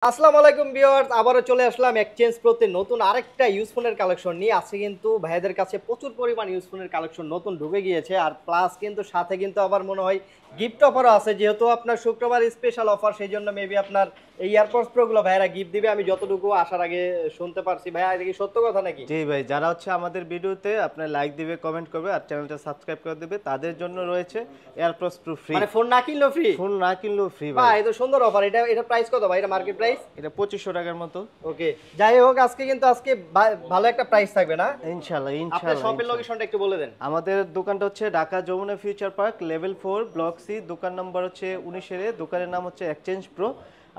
আসসালামু আলাইকুম ভিউয়ার্স, আবারও চলে আসলাম এক্সচেঞ্জ প্রোতে নতুন আরেকটা ইউজফোনের কালেকশন নিয়ে। আজকে কিন্তু ভাইদের কাছে প্রচুর পরিমাণ ইউজফোনের কালেকশন নতুন ঢুকে গিয়েছে, আর প্লাস কিন্তু সাথে কিন্তু আবার মনে হয় গিফট অফারও আছে। যেহেতু আপনার শুক্রবার স্পেশাল অফার, সেই জন্য মেবি আপনার এই এয়ারপডস প্রোগুলো ভাইরা গিফট দিবে, আমি যতটুকু আসার আগে শুনতে পারছি। ভাইয়া এটা কি সত্য কথা নাকি? জি ভাই, যারা হচ্ছে আমাদের ভিডিওতে আপনার লাইক দিবে, কমেন্ট করবে আর চ্যানেলটা সাবস্ক্রাইব করে দিবে, তাদের জন্য রয়েছে এয়ারপডস প্রো ফ্রি। মানে ফোন না কিনলেও ফ্রি? ফোন না কিনলেও ফ্রি ভাই। ভাই, এটা সুন্দর অফার। এটা প্রাইস কত ভাই? এটা মার্কেট প্রাইস? এটা 2500 টাকার মতো। ওকে, যাই হোক আজকে কিন্তু ভালো একটা প্রাইস থাকবে না ইনশাআল্লাহ। আপনার শপের লোকেশনটা একটু বলে দেন। আমাদের দোকানটা হচ্ছে Dhaka Jamuna future park level 4 block C, দোকান নম্বর হচ্ছে 19 এর। দোকানের নাম হচ্ছে এক্সচেঞ্জ প্রো।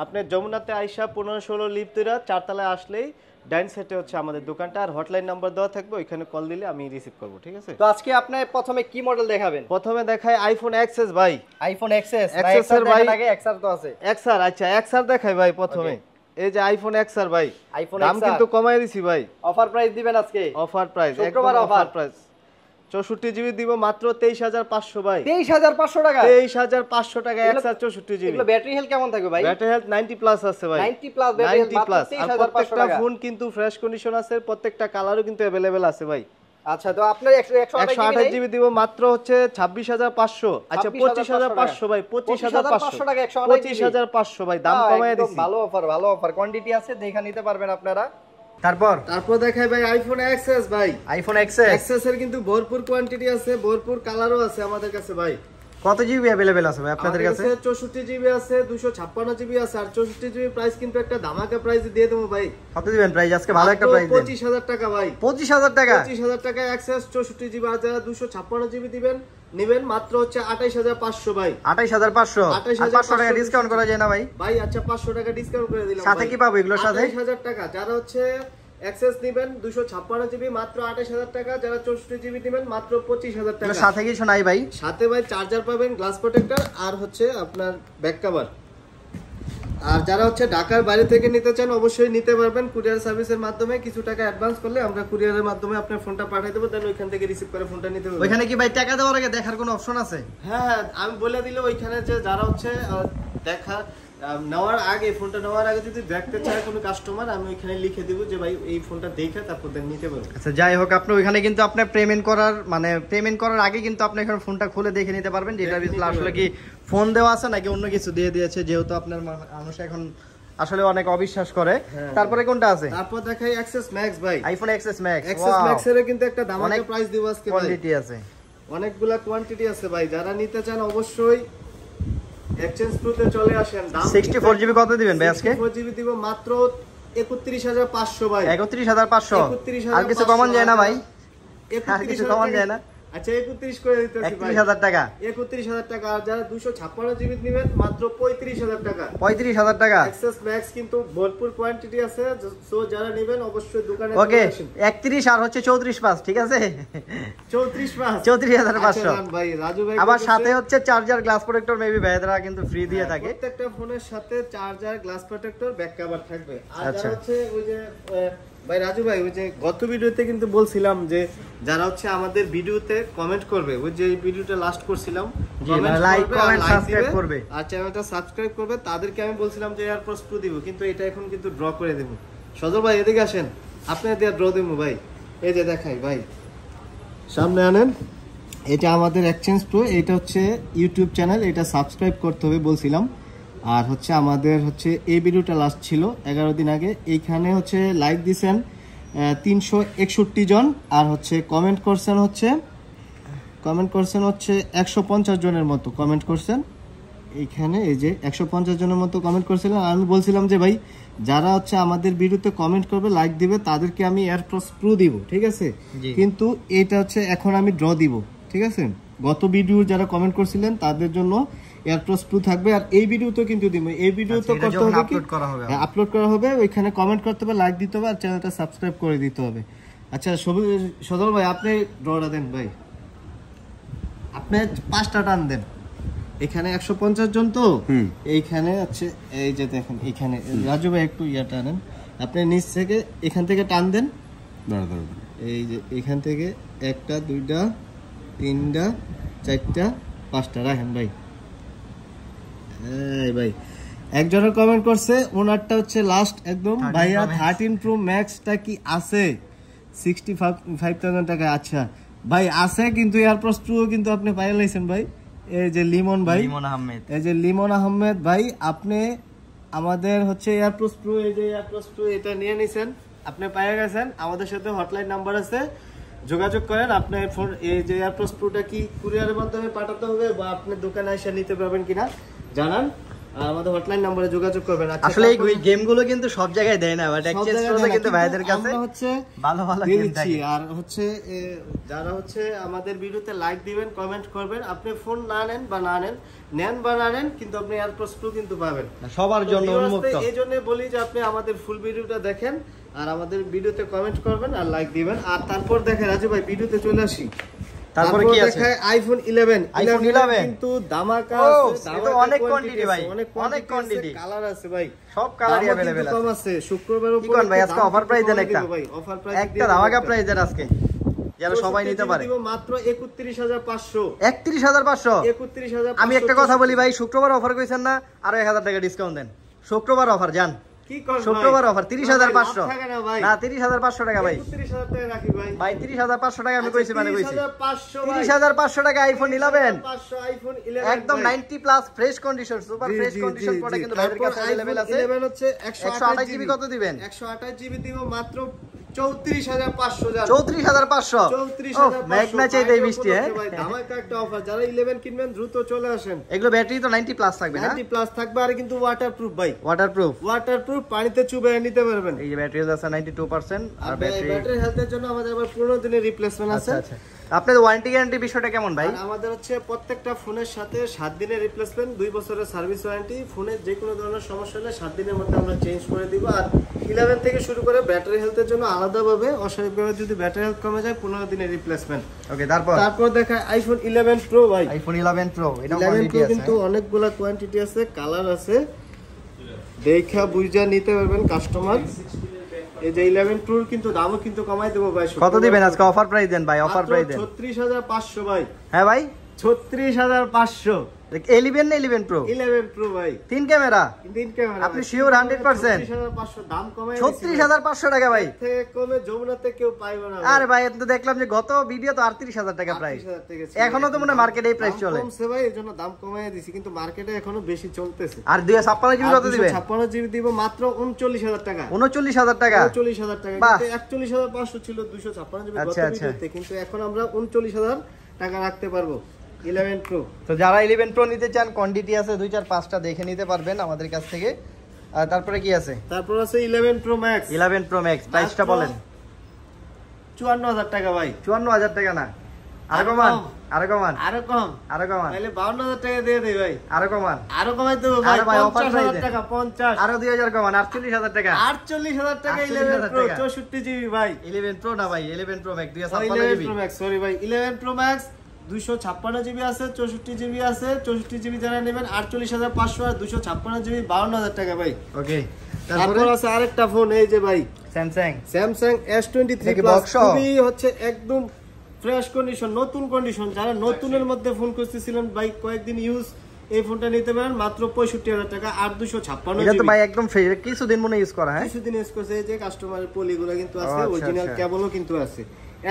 আপনি যমুনাতে আইসা 15-16 লিফটেরা 4 তলায় আসলেই ডাইন সাইডে হচ্ছে আমাদের দোকানটা, আর হটলাইন নাম্বার দেওয়া থাকবে, ওইখানে কল দিলে আমি রিসিভ করব। ঠিক আছে, তো আজকে আপনি প্রথমে কি মডেল দেখাবেন? প্রথমে দেখাই আইফোন এক্সএস ভাই। আইফোন এক্সএস এর ভাই, আগে এক্সআর তো আছে। এক্সআর, আচ্ছা এক্সআর দেখাই ভাই প্রথমে। এই যে আইফোন এক্সআর ভাই, আইফোন দাম এক্সআর কিন্তু কমাই দিছি ভাই। অফার প্রাইস দিবেন আজকে? অফার প্রাইস, শুক্রবার অফার প্রাইস 64 জিবি দিব মাত্র 23500 ভাই। 23500 টাকা? 23500 টাকা এক্সআর 64 জিবি। এগুলো ব্যাটারি হেলথ কেমন থাকবে ভাই? ব্যাটারি হেলথ 90 প্লাস আছে ভাই। 90 প্লাস ব্যাটারি হেলথ, 90 প্লাস। আর 23500 প্রত্যেকটা টাকা। ফোন কিন্তু ফ্রেশ কন্ডিশন আছে, প্রত্যেকটা কালারও কিন্তু अवेलेबल আছে ভাই। আচ্ছা, তো আপনার 128 জিবি দিব মাত্র হচ্ছে 26500। আচ্ছা 25500 ভাই, 25500 টাকা। 25500 ভাই, দাম কমায় দিছি। ভালো অফার, ভালো অফার। কোয়ান্টিটি আছে, দেখে নিতে পারবেন আপনারা। তারপর দেখাই ভাই আইফোন এক্সএস ভাই। আইফোন এক্সএস এর কিন্তু ভরপুর কোয়ান্টিটি আছে, ভরপুর কালারও আছে আমাদের কাছে ভাই। কত জিবি अवेलेबल আছে ভাই আপনাদের কাছে? 64 জিবি আছে, 256 জিবি আছে, আর 64 জিবি প্রাইস কিন্তু একটা ধামাকা প্রাইস দিয়ে দেবো ভাই। কত দিবেন প্রাইস আজকে? ভালো একটা প্রাইস দেন। 25000 টাকা ভাই। 25000 টাকা? 25000 টাকা এক্সএস 64 জিবি, আর যারা 256 জিবি দিবেন নেবেন মাত্র হচ্ছে 28500 ভাই। 28500? 500 টাকা ডিসকাউন্ট করা যায় না ভাই? ভাই আচ্ছা 500 টাকা ডিসকাউন্ট করে দিলাম। সাথে কি পাবো এগুলোর সাথে? 28000 টাকা। যারা হচ্ছে এক্সেস নেবেন 256 জিবি মাত্র 28000 টাকা, যারা 64 জিবি নেবেন মাত্র 25000 টাকা। সাথে কিছু নাই ভাই? সাথে ভাই চার্জার পাবেন, গ্লাস প্রোটেক্টর, আর হচ্ছে আপনার ব্যাক কভার। আর যারা হচ্ছে ঢাকার বাইরে থেকে নিতে চান অবশ্যই নিতে পারবেন কুরিয়ার সার্ভিসের মাধ্যমে। কিছু টাকা অ্যাডভান্স করলে আমরা কুরিয়ারের মাধ্যমে আপনার ফোনটা পাঠিয়ে দেবো, দেন ওইখান থেকে রিসিভ করে ফোনটা নিতে পারবেন। ওইখানে কি ভাই টাকা দেওয়ার আগে দেখার কোনো অপশন আছে? হ্যাঁ, আমি বলে দিলে ওইখানে যে যারা হচ্ছে নেওয়ার আগে, ফোনটা নেওয়ার আগে যদি দেখতে চায় কোনো কাস্টমার, আমি ওইখানে লিখে দিব যে ভাই এই ফোনটা দেখে তারপর নিতে পারবেন। আচ্ছা, যাই হোক আপনি ওইখানে কিন্তু আপনি পেমেন্ট করার আগে কিন্তু আপনি এখানে ফোনটা খুলে দেখে নিতে পারবেন যে এটার ভিতরে আসলে কি ফোন দেওয়া আছে নাকি অন্য কিছু দিয়ে দিয়েছে, যেহেতু আপনার মানুষ এখন আসলে অনেক অবিশ্বাস করে। তারপরে কোনটা আছে? তারপর দেখাই এক্সএস ম্যাক্স ভাই। IPhone XS max. XS max এর কিন্তু একটা ধামাকা প্রাইস দিব আজকে ভাই। কোয়ান্টিটি আছে, অনেকগুলা কোয়ান্টিটি আছে ভাই। যারা নিতে চান অবশ্যই এক্সচেঞ্জ প্রোতে চলে আসেন। দাম 64 জিবি কত দিবেন ভাই আজকে? 64 জিবি দিব মাত্র 31500 ভাই। 31500? আর কিছু কমন যায় না ভাই? আর কিছু কমন যায় না? আচ্ছা 31 করে দিতেছি ভাই। 31000 টাকা? 31000 টাকা। আর যারা 256 জিবি নেবেন মাত্র 35000 টাকা। 35000 টাকা? এক্সএস ম্যাক্স কিন্তু ভরপুর কোয়ান্টিটি আছে, সো যারা নেবেন অবশ্যই দোকানে ওকে, 31 আর হচ্ছে 34.5, ঠিক আছে? 34.5 34500 ভাই। রাজু ভাই আবার সাথে হচ্ছে চার্জার, গ্লাস প্রোটেক্টর মেবি ভাইরা কিন্তু ফ্রি দিয়ে থাকে। প্রত্যেকটা ফোনের সাথে charger, glass protector, back cover থাকবে। আর আচ্ছা হচ্ছে ওই যে ভাই রাজু ভাই, ওই যে গত ভিডিওতে কিন্তু বলছিলাম যে যারা হচ্ছে আমাদের ভিডিওতে কমেন্ট করবে, ওই যে ভিডিওটা লাস্ট করছিলাম, লাইক কমেন্ট সাবস্ক্রাইব করবে আর চ্যানেলটা সাবস্ক্রাইব করবে, তাদেরকে আমি বলছিলাম যে এয়ারপডস প্রো দিব, কিন্তু এটা এখন কিন্তু ড্র করে দেব। সজল ভাই এদিকে আসেন, আপনাদের দিয়ে ড্র দেবো ভাই। এই যে দেখাই ভাই, সামনে আনেন। এটা আমাদের এক্সচেঞ্জ প্রো, এটা হচ্ছে ইউটিউব চ্যানেল, এটা সাবস্ক্রাইব করতে হবে বলছিলাম। আর হচ্ছে আমাদের হচ্ছে এই ভিডিওটা লাস্ট ছিল 11 দিন আগে। এইখানে হচ্ছে লাইক দিছেন 361 জন, আর হচ্ছে কমেন্ট করছেন হচ্ছে 150 জনের মতো কমেন্ট করছেন। এইখানে এই যে 150 জনের মতো কমেন্ট করছিলেন। আমি বলছিলাম যে ভাই যারা হচ্ছে আমাদের ভিডিওতে কমেন্ট করবে, লাইক দিবে, তাদেরকে আমি এয়ারপডস প্রো দিব, ঠিক আছে? কিন্তু এটা হচ্ছে এখন আমি ড্র দিব, ঠিক আছে? গত ভিডিও যারা কমেন্ট করছিলেন তাদের জন্য এয়ারপডস প্রো থাকবে, আর এই ভিডিওতেও কিন্তু দিব। এই ভিডিও তো করতে হবে, আপলোড করা হবে, ওইখানে কমেন্ট করতে হবে, লাইক দিতে হবে, আর চ্যানেলটা সাবস্ক্রাইব করে দিতে হবে। আচ্ছা সজল ভাই আপনি ড্রটা দেন ভাই, আপনি 5টা টান দেন। এখানে 150 জন তো, এইখানে হচ্ছে এই যে দেখেন, এখানে রাজু ভাই একটু ইয়াটা আনেন, আপনি নিচ থেকে এখান থেকে টান দেন। এই যে এখান থেকে 1টা 2টা 3টা 4টা 5টা রাখেন ভাই। এই ভাই একজনের কমেন্ট করছে ওনারটা হচ্ছে লাস্ট একদম ভাইয়া 13 প্রো ম্যাক্সটা কি আছে 65,000 টাকা? আচ্ছা ভাই আছে, কিন্তু এয়ারপ্রস প্রো কিন্তু আপনি পাইয়া লাইছেন ভাই। এই যে লিমন ভাই, লিমন আহমেদ, এই যে লিমন আহমেদ ভাই, আপনি আমাদের হচ্ছে এয়ারপ্রস প্রো, এই যে এয়ারপ্রস প্রো এটা নিয়ে নিছেন, আপনি পাইয়া গেছেন। আমাদের সাথে হটলাইন নাম্বার আছে, যোগাযোগ করেন। আপনার ফোন এই যে এয়ারপ্রস প্রোটা কি কুরিয়ারের মাধ্যমে পাঠাতে হবে বা আপনি দোকানে এসে নিতে পারবেন কিনা জানান, আর আমাদের হটলাইন নম্বরে যোগাযোগ করবেন। আসলে এই গেমগুলো কিন্তু সব জায়গায় দেয় না, বাট এক্সচেঞ্জ প্রোতে কিন্তু ভাইদের কাছে আমরা হচ্ছে ভালো ভালো গেম থাকে। আর হচ্ছে যারা হচ্ছে আমাদের ভিডিওতে লাইক দিবেন, কমেন্ট করবেন, আপনি ফোন না নেন বা না নেন, নেন বা না নেন, কিন্তু আপনি এয়ারপ্রস প্রো কিন্তু পাবেন সবার জন্য উন্মুক্ত। এইজন্য বলি যে আপনি আমাদের ফুল ভিডিওটা দেখেন আর আমাদের ভিডিওতে কমেন্ট করবেন আর লাইক দিবেন। আর তারপর দেখেন রাজু ভাই ভিডিওতে চলে আসি, তারপরে কি আছে? আইফোন 11 কিন্তু ধামাকা আছে, এটা অনেক কোয়ান্টিটি ভাই, অনেক কোয়ান্টিটি, কালার আছে ভাই, সব কালারই अवेलेबल আছে। কম আছে শুক্রবার কি কোন ভাই আজকে অফার প্রাইস দেন একটা ভাই, অফার প্রাইস একটা ধামাকা প্রাইস দেন আজকে, যেন সবাই নিতে পারে। দিব মাত্র 31500। 31500? 31500। আমি একটা কথা বলি ভাই, শুক্রবার অফার কইছেন না, আরো 1000 টাকা ডিসকাউন্ট দেন। শুক্রবার অফার জান, কি কোন শুক্রবার অফার 30500 না 30500 টাকা ভাই, 31000 টাকা রাখি ভাই, ভাই 30500 টাকা আমি কইছি, মানে কইছি 30500 টাকা আইফোন 11 আইফোন 11 একদম 90 plus fresh condition, super fresh condition product কিন্তু ভাইদের কাছে अवेलेबल আছে। 11 হচ্ছে 128 জিবি কত দিবেন? 128 জিবি দিব মাত্র 34500 জান। 34500 ম্যাগনা চাইতে মিষ্টি হ্যাঁ ভাই, ধামাকা একটা অফার। যারা 11 কিনবেন দ্রুত চলে আসেন। এগুলো ব্যাটারি তো 90 প্লাস থাকবে না? 90 প্লাস থাকবে, আর কিন্তু ওয়াটারপ্রুফ ভাই, ওয়াটারপ্রুফ, ওয়াটারপ্রুফ, পানিতে চুবিয়ে নিতে পারবেন। এই যে ব্যাটারি আছে 92% আর ব্যাটারি হেলথের জন্য আমাদের আবার 15 দিনের রিপ্লেসমেন্ট আছে। আচ্ছা আপনাদের ওয়ারেন্টি গ্যারান্টি বিষয়টা কেমন ভাই? আমাদের হচ্ছে প্রত্যেকটা ফোনের সাথে 7 দিনের রিপ্লেসমেন্ট, 2 বছরের সার্ভিস ওয়ারেন্টি। ফোনের যে কোনো ধরনের সমস্যা হলে 7 দিনের মধ্যে আমরা চেঞ্জ করে দিব। আর 11 থেকে শুরু করে ব্যাটারি হেলথের জন্য আলাদাভাবে, অস্বাভাবিকভাবে যদি ব্যাটারি হেলথ কমে যায় 15 দিনের রিপ্লেসমেন্ট। ওকে, তারপর দেখায় আইফোন 11 প্রো ভাই। আইফোন 11 প্রো, এটা 11 কোয়ান্টিটি প্রো আছে কিন্তু অনেকগুলা কোয়ান্টিটি আছে, কালার আছে, দেখা বুঝা নিতে পারবেন কাস্টমার। এই যে 11 প্রো কিন্তু দামও কিন্তু কমাই দেব ভাই। কত দিবেন আজকে? অফার প্রাইস দেন ভাই, অফার প্রাইস দেন। 36500 ভাই। হ্যাঁ ভাই 36500। 11 না 11 প্রো? 11 প্রো ভাই, 3 ক্যামেরা। আপনি শিওর 100%? 36500 দাম কমাই 36500 টাকা ভাই, থেকে কমে যমুনাতে কেউ পাইবে না। আরে ভাই আমি তো দেখলাম যে গত ভিডিও তো 38000 টাকা প্রাইস, এখনো তো মনে মার্কেটে এই প্রাইস চলে। কমছে ভাই, এজন্য দাম কমাই দিছি, কিন্তু মার্কেটে এখনো বেশি চলতেছে। আর 256 জিবি কত দিবেন? 256 জিবি দিব মাত্র 39000 টাকা। 39000 টাকা? 39000 টাকা, কিন্তু 41500 ছিল 256 জিবি গত ভিডিওতে, কিন্তু এখন আমরা 39000 টাকা রাখতে পারবো 11 প্রো। তো যারা 11 প্রো নিতে চান, কোয়ান্টিটি আছে 2 4 5টা, দেখে নিতে পারবেন আমাদের কাছ থেকে। আর তারপরে কি আছে? তারপর আছে 11 প্রো ম্যাক্স। 11 প্রো ম্যাক্স প্রাইসটা বলেন। 54000 টাকা ভাই। 54000 টাকা না, আরো কমান, আরো কমান, আরো কম, আরো কমান, তাহলে 52000 টাকা দিয়ে দেই ভাই। আরো কমান, আরো কমাই দেব ভাই, আরে ভাই অফার প্রাইস 50000 টাকা, 50, আরো 2000 কমান, 48000 টাকা। 48000 টাকা 11 প্রো 64 জিবি ভাই। 11 প্রো না ভাই, 11 pro max 256 11 GB. Pro max, sorry ভাই, 11 প্রো ম্যাক্স 256 জিবি আছে, 64 জিবি আছে। 64 জিবি যারা নেবেন 48500, আর 256 জিবি 52000 টাকা ভাই। ওকে, তারপর আছে আরেকটা ফোন, এই যে ভাই স্যামসাং S23 প্লাস, খুবই হচ্ছে একদম ফ্রেশ কন্ডিশন, নতুন কন্ডিশন। যারা নতুনের মধ্যে ফোন খুঁজতেছিলেন ভাই, কয়েকদিন ইউজ, এই ফোনটা নিতে পারেন মাত্র 65000 টাকা, 8256 এটা তো ভাই একদম ফ্রেশ, কিছুদিন মনে ইউজ করা। হ্যাঁ কিছুদিন ইউজ করছে, এই যে কাস্টমারের পলিগুলো কিন্তু আছে, অরিজিনাল কেবলও কিন্তু আছে।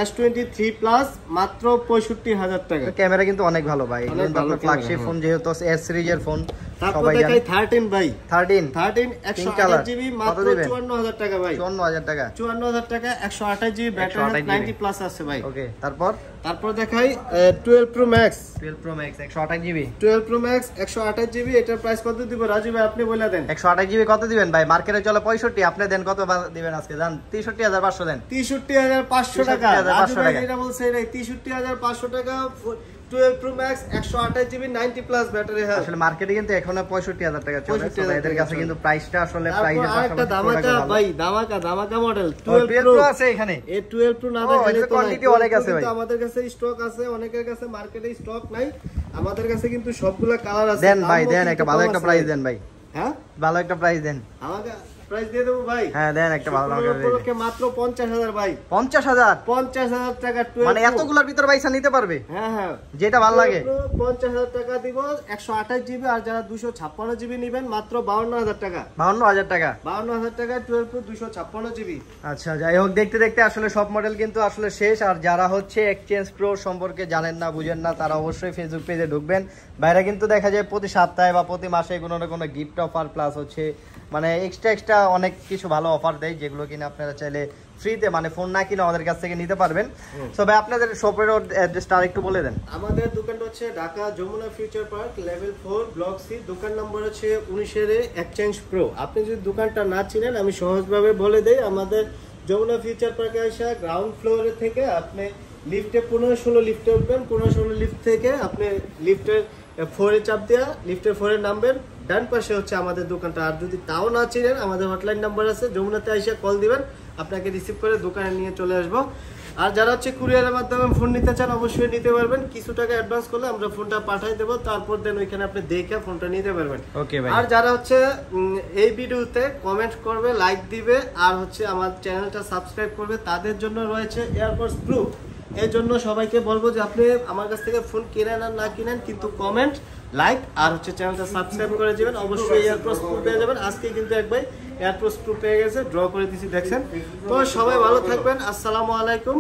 S23 প্লাস মাত্র 65000 টাকা। ক্যামেরা কিন্তু অনেক ভালো ভাই, এটা আপনার ফ্ল্যাগশিপ ফোন, যেহেতু S সিরিজের ফোন। তারপর দেখাই 13 ভাই। 13 128 জিবি মাত্র 54000 টাকা ভাই। 54000 টাকা, 54000 টাকা, 128 জিবি ব্যাটারি, 90 প্লাস আছে ভাই। ওকে, তারপর দেখাই 12 pro max. 12 pro max 128 GB. 12 pro max 128 GB, এটার প্রাইস কত দিব রাজু ভাই, আপনি বলে দেন। 128 জিবি কত দিবেন ভাই? মার্কেটে চলে 65, আপনি দেন কত দিবেন আজকে? জান 63500 দেন। 63500 টাকা রাজু ভাই যেটা বলছে এটাই, 63500 টাকা। 12 pro max 128 GB 90 plus battery health. আসলে মার্কেটে কিন্তু এখনো 65000 টাকা চলে, তো এদের কাছে কিন্তু প্রাইসটা আসলে প্রাইসের পাশাপাশি একটা ধামাকা ভাই, ধামাকা মডেল 12 প্রো আছে এখানে। এই 12 প্রো না দেখলে তো কোয়ান্টিটি অনেক আছে ভাই, আমাদের কাছে স্টক আছে, অনেকের কাছে মার্কেটে স্টক নাই, আমাদের কাছে কিন্তু সবগুলা কালার আছে। দেন ভাই, দেন একটা ভালো একটা প্রাইস দেন ভাই। হ্যাঁ, ভালো একটা প্রাইস দেন। আমাকে প্রাইস দিয়ে দেবো ভাই। হ্যাঁ দেন একটা ভালো দাম করে মাত্র 50,000 ভাই। 50,000 50,000 টাকা 12 মানে এতগুলোর ভিতর ভাই নিতে পারবে? হ্যাঁ হ্যাঁ যেটা ভালো লাগে। 50,000 টাকা দিব 128 জিবি, আর যারা 256 জিবি নেবেন মাত্র 52,000 টাকা। 52,000 টাকা 52,000 টাকা 12 প্রো 256 জিবি। আচ্ছা যাই হোক, দেখতে দেখতে আসলে সব মডেল কিন্তু আসলে শেষ। আর যারা হচ্ছে এক্সচেঞ্জ প্রো সম্পর্কে জানেন না, বুঝেন না, তারা অবশ্যই ফেসবুক পেজে ঢুকবেন। বাইরে কিন্তু দেখা যায় প্রতি সপ্তাহে বা প্রতি মাসে কোনো না কোনো গিফট অফার প্লাস হচ্ছে মানে এক্সট্রা অনেক কিছু ভালো অফার দেয়, যেগুলো কিনা আপনারা চাইলে ফ্রিতে মানে ফোন না কিনে আমাদের কাছ থেকে নিতে পারবেন। সো ভাই আপনাদের শপের অ্যাড্রেসটা আরেকটু বলে দেন। আমাদের দোকানটা হচ্ছে Dhaka Jamuna future park level 4 block C, দোকান নম্বর হচ্ছে 19 এক্সচেঞ্জ প্রো। আপনি যদি দোকানটা না চিনেন আমি সহজভাবে বলে দেই, আমাদের যমুনা ফিউচার পার্কে আসা গ্রাউন্ড ফ্লোরে থেকে আপনি লিফটে 15-16 লিফটে উঠবেন, 15-16 লিফট থেকে আপনি লিফটের 4 এ চাপ দেওয়া লিফটের 4 এর নাম্বার ডান পাশে হচ্ছে আমাদের দোকানটা। আর যদি তাও না চিনেন আমাদের হটলাইন নাম্বার আছে, যমুনাতে এসে কল দিবেন, আপনাকে রিসিভ করে দোকানে নিয়ে চলে আসবো। আর যারা হচ্ছে কুরিয়ারের মাধ্যমে ফোন নিতে চান অবশ্যই নিতে পারবেন, কিছু টাকা অ্যাডভান্স করলে আমরা ফোনটা পাঠিয়ে দেবো, তারপর দেন ওইখানে আপনি দেখে ফোনটা নিতে পারবেন। ওকে ভাই। আর যারা হচ্ছে এই ভিডিওতে কমেন্ট করবে, লাইক দিবে আর হচ্ছে আমার চ্যানেলটা সাবস্ক্রাইব করবে, তাদের জন্য রয়েছে এয়ারপডস প্রো। এর জন্য সবাইকে বলবো যে আপনি আমার কাছ থেকে ফোন কিনেন আর না কিনেন, কিন্তু কমেন্ট, লাইক আর হচ্ছে চ্যানেলটা সাবস্ক্রাইব করে দিবেন, অবশ্যই এয়ারপডস প্রো পেয়ে যাবেন। আজকে কিন্তু এক ভাই এয়ারপডস প্রো পেয়ে গেছে, ড্র করে দিয়েছি দেখছেন। তো সবাই ভালো থাকবেন, আসসালামু আলাইকুম।